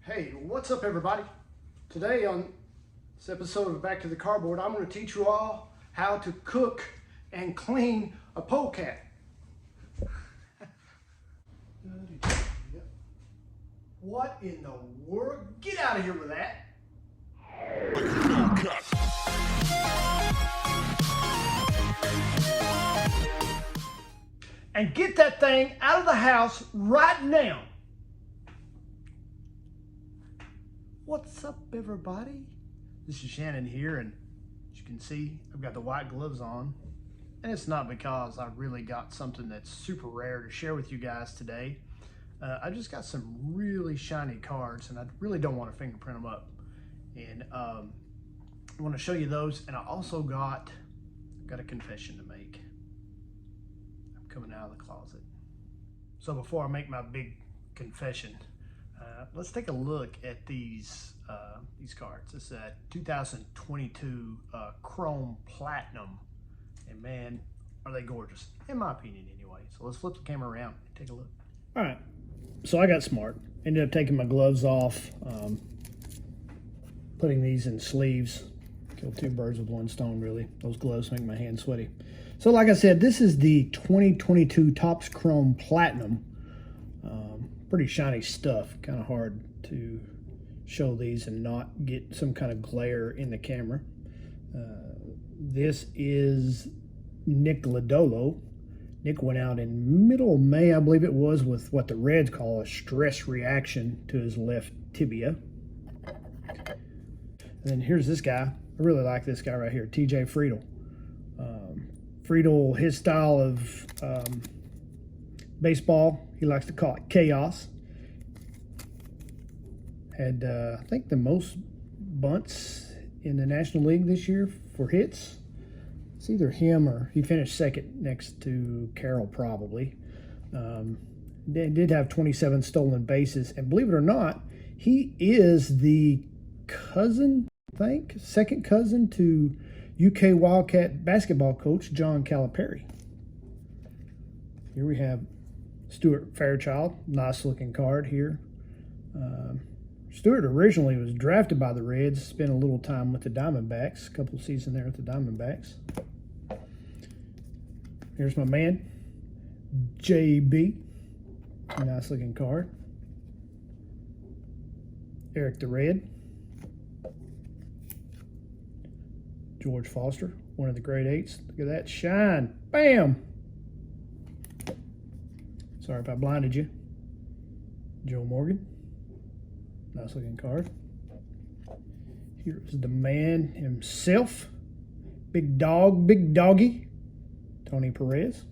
Hey, what's up everybody? Today on this episode of Back to the Cardboard, I'm going to teach you all how to cook and clean a polecat. What in the world? Get out of here with that. And get that thing out of the house right now. What's up everybody? This is Shannon here, and as you can see, I've got the white gloves on. And it's not because I really got something that's super rare to share with you guys today. I just got some really shiny cards and I really don't want to fingerprint them up. And I want to show you those, and I also got a confession to make. I'm coming out of the closet. So before I make my big confession, let's take a look at these cards. This is a 2022 Chrome Platinum, and man, are they gorgeous, in my opinion anyway. So let's flip the camera around and take a look. All right, so I got smart. Ended up taking my gloves off, putting these in sleeves. Killed two birds with one stone, really. Those gloves make my hands sweaty. So like I said, this is the 2022 Topps Chrome Platinum. Pretty shiny stuff. Kind of hard to show these and not get some kind of glare in the camera. This is Nick Lodolo. Nick went out in middle of May, I believe it was, with what the Reds call a stress reaction to his left tibia. And then here's this guy. I really like this guy right here, TJ Friedel. Friedel, his style of baseball, he likes to call it chaos. Had, I think, the most bunts in the National League this year for hits. It's either him or he finished second next to Carroll, probably. They did have 27 stolen bases, and believe it or not, he is the cousin, I think, second cousin to UK Wildcat basketball coach John Calipari. Here we have Stuart Fairchild, nice looking card here. Stuart originally was drafted by the Reds, spent a little time with the Diamondbacks, a couple seasons there with the Diamondbacks. Here's my man, JB, nice looking card. Eric the Red. George Foster, one of the great eights. Look at that shine. Bam! Sorry if I blinded you. Joe Morgan. Nice looking card. Here's the man himself. Big dog, big doggy. Tony Perez.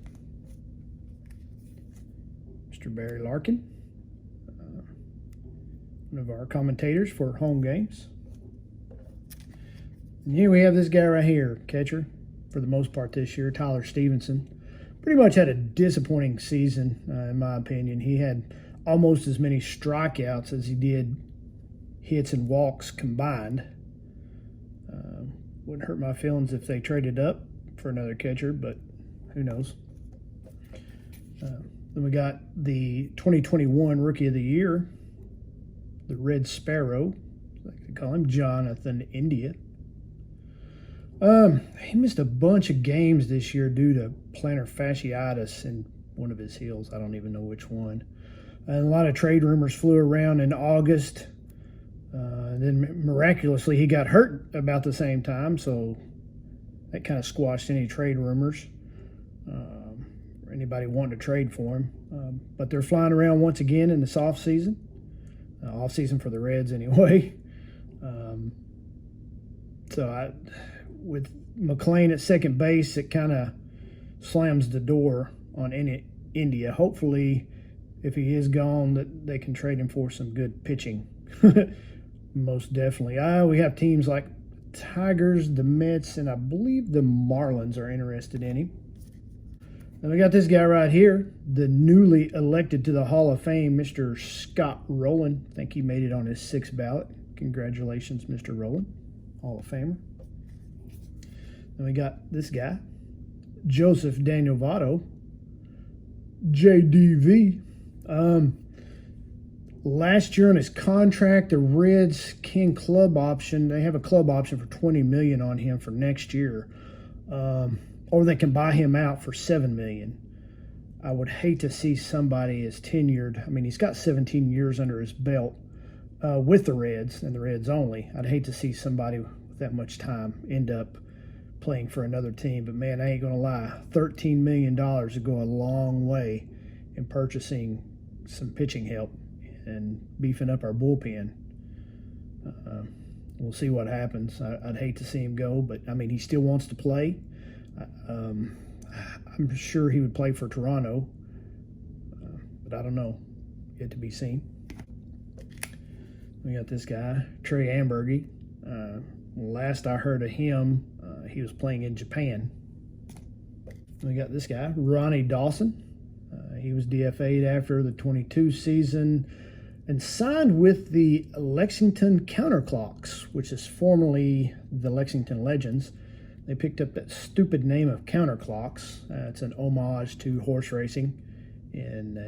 Mr. Barry Larkin. One of our commentators for home games. And here we have this guy right here, catcher, for the most part this year, Tyler Stevenson. Pretty much had a disappointing season, in my opinion. He had almost as many strikeouts as he did hits and walks combined. Wouldn't hurt my feelings if they traded up for another catcher, but who knows. Then we got the 2021 Rookie of the Year, the Red Sparrow, like they call him, Jonathan India. He missed a bunch of games this year due to plantar fasciitis in one of his heels. I don't even know which one. And a lot of trade rumors flew around in August. Then miraculously he got hurt about the same time, so that kind of squashed any trade rumors or anybody wanting to trade for him. But they're flying around once again in this off season for the Reds anyway. With McLean at second base, it kind of slams the door on India. Hopefully, if he is gone, that they can trade him for some good pitching. Most definitely. We have teams like Tigers, the Mets, and I believe the Marlins are interested in him. Then we got this guy right here, the newly elected to the Hall of Fame, Mr. Scott Rowland. I think he made it on his 6th ballot. Congratulations, Mr. Rowland, Hall of Famer. Then we got this guy, Joseph Daniel Votto, JDV. last year on his contract, the Reds can club option. They have a club option for $20 million on him for next year, or they can buy him out for $7 million. I would hate to see somebody as tenured. I mean, he's got 17 years under his belt with the Reds and the Reds only. I'd hate to see somebody with that much time end up playing for another team. But man, I ain't gonna lie, $13 million would go a long way in purchasing some pitching help and beefing up our bullpen. We'll see what happens. I'd hate to see him go, but I mean, he still wants to play. I'm sure he would play for Toronto, but I don't know. Yet to be seen. We got this guy, Trey Ambergy. Last I heard of him, he was playing in Japan. We got this guy, Ronnie Dawson. He was DFA'd after the 22 season and signed with the Lexington Counterclocks, which is formerly the Lexington Legends. They picked up that stupid name of Counterclocks. It's an homage to horse racing and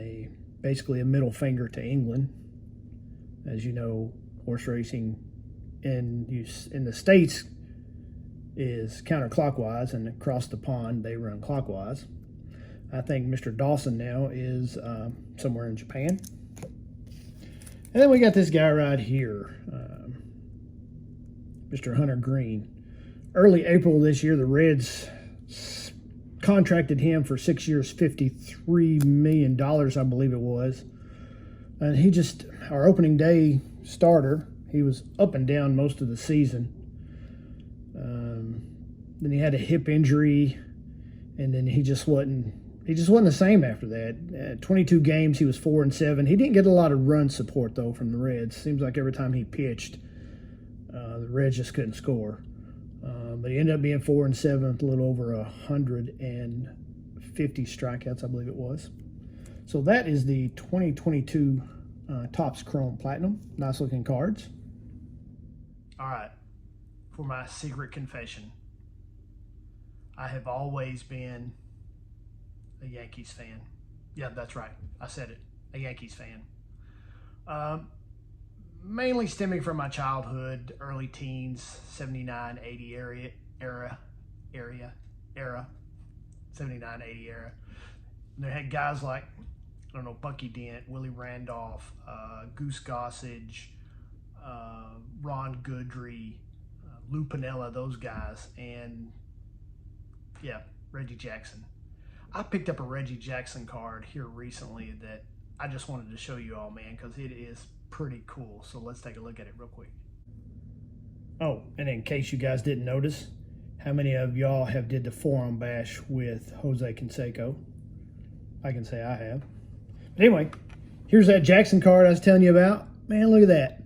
basically a middle finger to England. As you know, horse racing in the States is counterclockwise, and across the pond they run clockwise. I think Mr. Dawson now is somewhere in Japan. And then we got this guy right here, Mr. Hunter Green. Early April this year, the Reds contracted him for 6 years, $53 million, I believe it was. And he just, our opening day starter, he was up and down most of the season. Then he had a hip injury, and then he just wasn't the same after that. 22 games, he was 4-7. He didn't get a lot of run support, though, from the Reds. Seems like every time he pitched, the Reds just couldn't score. But he ended up being 4-7 with a little over 150 strikeouts, I believe it was. So that is the 2022 Topps Chrome Platinum. Nice looking cards. All right, for my secret confession, I have always been a Yankees fan. Yeah, that's right. I said it. A Yankees fan. Mainly stemming from my childhood, early teens, 79, 80 era, 79, 80 era. And they had guys like, I don't know, Bucky Dent, Willie Randolph, Goose Gossage, Ron Goodry, Lou Piniella, those guys, and yeah, Reggie Jackson. I picked up a Reggie Jackson card here recently that I just wanted to show you all, man, because it is pretty cool. So let's take a look at it real quick. Oh, and in case you guys didn't notice, how many of y'all have did the forearm bash with Jose Canseco? I can say I have. But anyway, here's that Jackson card I was telling you about. Man, look at that.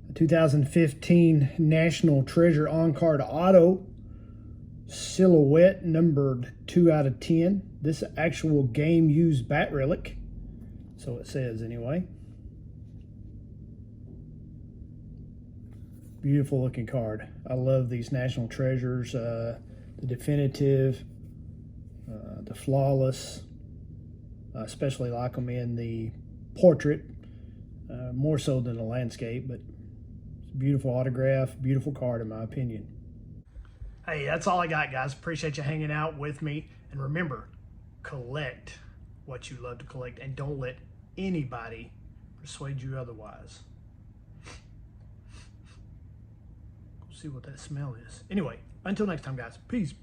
A 2015 National Treasure on-card auto. Silhouette numbered 2/10. This actual game-used bat relic. So it says anyway. Beautiful looking card. I love these National Treasures. The definitive, the flawless. Especially like them in the portrait. More so than the landscape, but it's a beautiful autograph, beautiful card in my opinion. Hey, that's all I got, guys. Appreciate you hanging out with me. And remember, collect what you love to collect, and don't let anybody persuade you otherwise. See what that smell is. Anyway, until next time, guys. Peace.